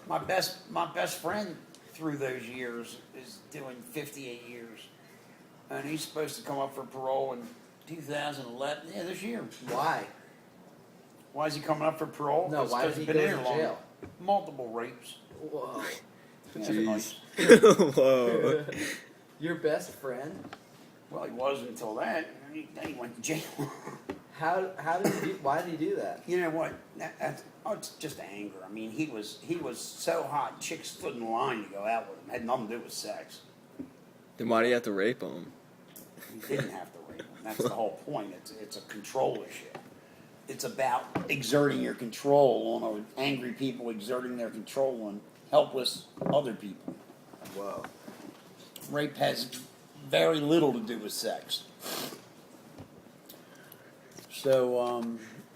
My best friend through those years is doing 58 years, and he's supposed to come up for parole in 2011. Yeah, this year. Why? Why is he coming up for parole? No, It's why 'cause did he he's go been to in here long. jail? Multiple rapes. Whoa. Yeah, Jeez. nice. Whoa. Your best friend? Well, he was until that. And then he went to jail. How did he do? Why did he do that? You know what? It's just anger. I mean, he was so hot. Chicks stood in line to go out with him. Had nothing to do with sex. Then why do you have to rape him? He didn't have to rape him. That's the whole point. It's a control issue. It's about exerting your control on angry people, exerting their control on helpless other people. Whoa. Rape has very little to do with sex. So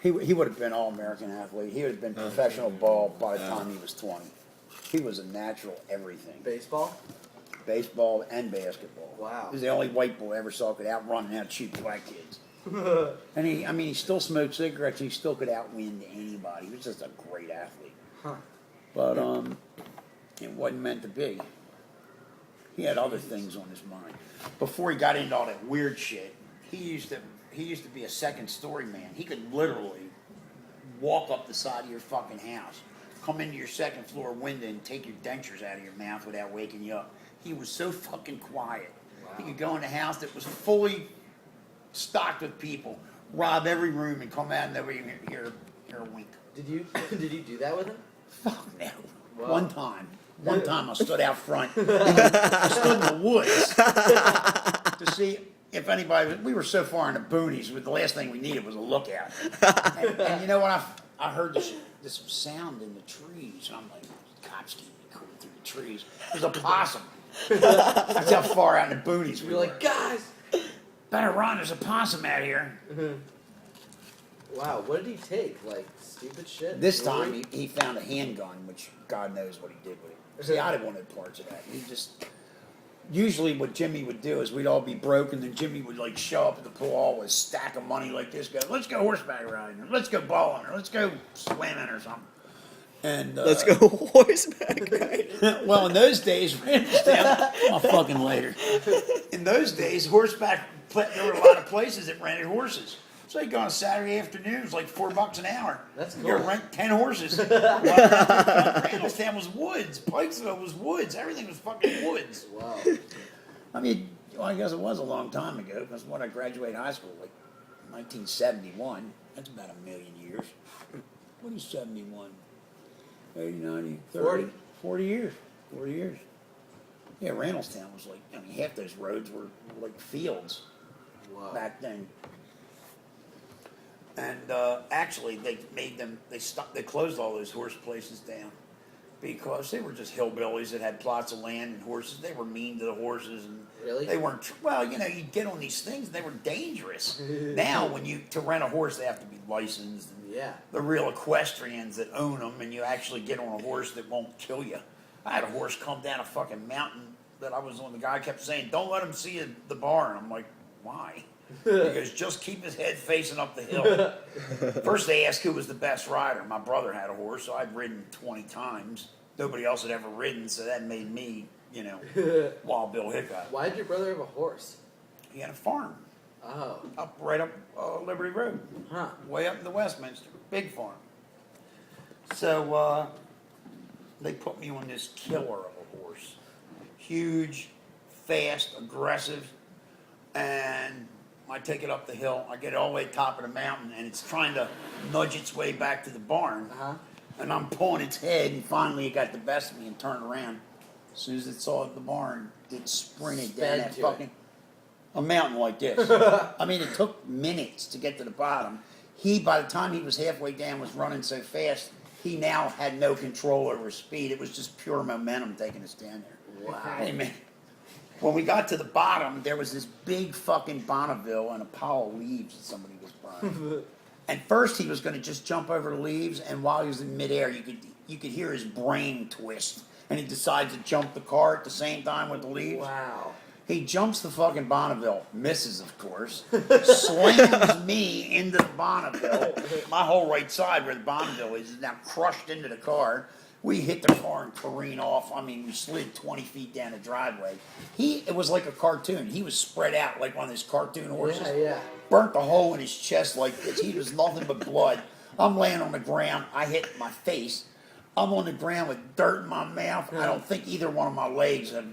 he would have been all-American athlete. He would have been professional ball by the time he was 20. He was a natural everything. Baseball? Baseball and basketball. Wow. He was the only white boy I ever saw could outrun and outshoot black kids. And he still smoked cigarettes. And he still could outwin anybody. He was just a great athlete. Huh. But it wasn't meant to be. He had other things on his mind. Before he got into all that weird shit, he used to be a second-story man. He could literally walk up the side of your fucking house, come into your second-floor window, and take your dentures out of your mouth without waking you up. He was so fucking quiet. Wow. He could go in a house that was fully stocked with people, rob every room, and come out and nobody hear a wink. Did you do that with him? Fuck no. Wow. One time I stood out front. I stood in the woods to see if anybody. We were so far in the boonies, but the last thing we needed was a lookout. And you know what? I heard this sound in the trees, and I'm like, cops can't be coming through the trees. There's a possum. That's how far out in the boonies we You're were. like, guys! Better run, there's a possum out here. Wow, what did he take? Like, stupid shit? This Jewelry? time he found a handgun, which God knows what he did with it. See, I didn't want no parts of that. Usually what Jimmy would do is we'd all be broke, and then Jimmy would like show up at the pool with a stack of money like this, go, let's go horseback riding, or let's go bowling, or let's go swimming or something. And Let's go horseback riding. well, in those days, I'm fucking later. In those days, horseback, there were a lot of places that rented horses. So you go on Saturday afternoon, it was like $4 an hour. That's You cool. could rent 10 horses. Randallstown was woods. Pikesville was woods. Everything was fucking woods. Wow. I mean, well, I guess it was a long time ago, because when I graduated high school, like 1971, that's about a million years. What is 71? 80, 90, 30? 40 years. 40 years. Yeah, Randallstown was like, I mean, half those roads were like fields Wow. back then. And actually, they closed all those horse places down because they were just hillbillies that had plots of land and horses. They were mean to the horses, and Really? they weren't. Well, you know, you get on these things, and they were dangerous. Now, to rent a horse, they have to be licensed. And Yeah. the real equestrians that own them, and you actually get on a horse that won't kill you. I had a horse come down a fucking mountain that I was on. The guy kept saying, "Don't let him see the barn." I'm like, "Why?" He goes, "Just keep his head facing up the hill." First they asked who was the best rider. My brother had a horse, so I'd ridden 20 times. Nobody else had ever ridden, so that made me, Wild Bill Hickok. Why did your brother have a horse? He had a farm Oh. right up Liberty Road, Huh. way up in the Westminster, big farm. So they put me on this killer of a horse, huge, fast, aggressive, and I take it up the hill. I get it all the way to the top of the mountain, and it's trying to nudge its way back to the barn. Uh-huh. And I'm pulling its head, and finally it got the best of me and turned around. As soon as it saw the barn, it sprinted down Sped that to fucking a mountain like this. I mean, it took minutes to get to the bottom. By the time he was halfway down, was running so fast, he now had no control over speed. It was just pure momentum taking us down there. Wow. Hey, man. When we got to the bottom, there was this big fucking Bonneville and a pile of leaves that somebody was burning. And first he was going to just jump over the leaves, and while he was in midair, you could hear his brain twist. And he decided to jump the car at the same time with the leaves. Wow. He jumps the fucking Bonneville, misses of course, slams me into the Bonneville. My whole right side where the Bonneville is now crushed into the car. We hit the car and careen off. I mean, we slid 20 feet down the driveway. It was like a cartoon. He was spread out like one of those cartoon horses. Yeah. Burnt a hole in his chest like this. He was nothing but blood. I'm laying on the ground. I hit my face. I'm on the ground with dirt in my mouth. I don't think either one of my legs have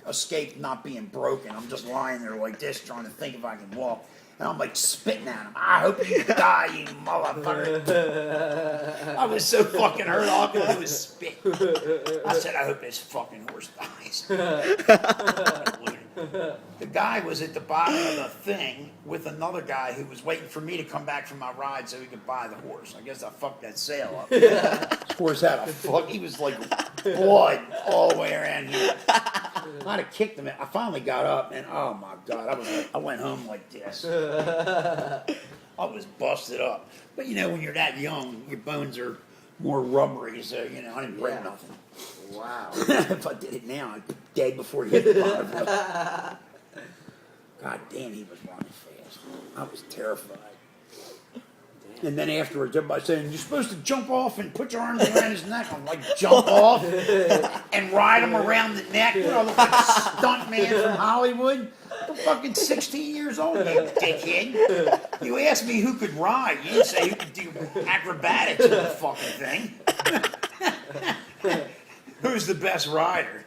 escaped not being broken. I'm just lying there like this, trying to think if I can walk. And I'm like spitting at him. I hope you die, you motherfucker. I was so fucking hurt, all I could do was spit. I said, I hope this fucking horse dies. The guy was at the bottom of the thing with another guy who was waiting for me to come back from my ride so he could buy the horse. I guess I fucked that sale up. This horse had a fuck. He was like blood all the way around here. I'd have kicked him. I finally got up and oh my god, I went home like this. I was busted up. But you know, when you're that young, your bones are more rubbery, so you know, I didn't break nothing. Wow. If I did it now, I'd be dead before he hit the bottom. God damn, he was running fast. I was terrified. And then afterwards, everybody saying, you're supposed to jump off and put your arms around his neck. I'm like, jump off and ride him around the neck. You know, I look like a stunt man from Hollywood. I'm fucking 16 years old, you dickhead. You asked me who could ride. You didn't say who could do acrobatics in the fucking thing. Who's the best rider?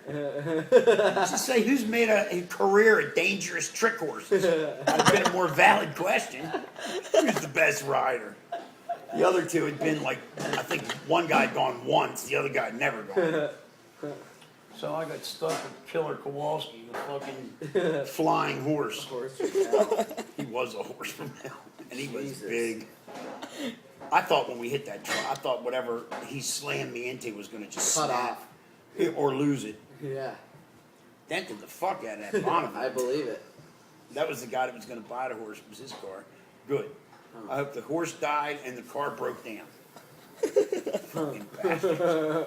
Just say who's made a career of dangerous trick horses. That'd have been a more valid question. Who's the best rider? The other two had been like, I think one guy had gone once, the other guy had never gone. So I got stuck with Killer Kowalski, the fucking flying horse. He was a horse from hell, and he was big. I thought when we hit that truck, I thought whatever he slammed me into was going to just Cut snap off. or lose it. Yeah. Dented the fuck out of that Bonneville. I believe it. That was the guy that was going to buy the horse. It was his car. Good. I hope the horse died and the car broke down. Fucking bastard.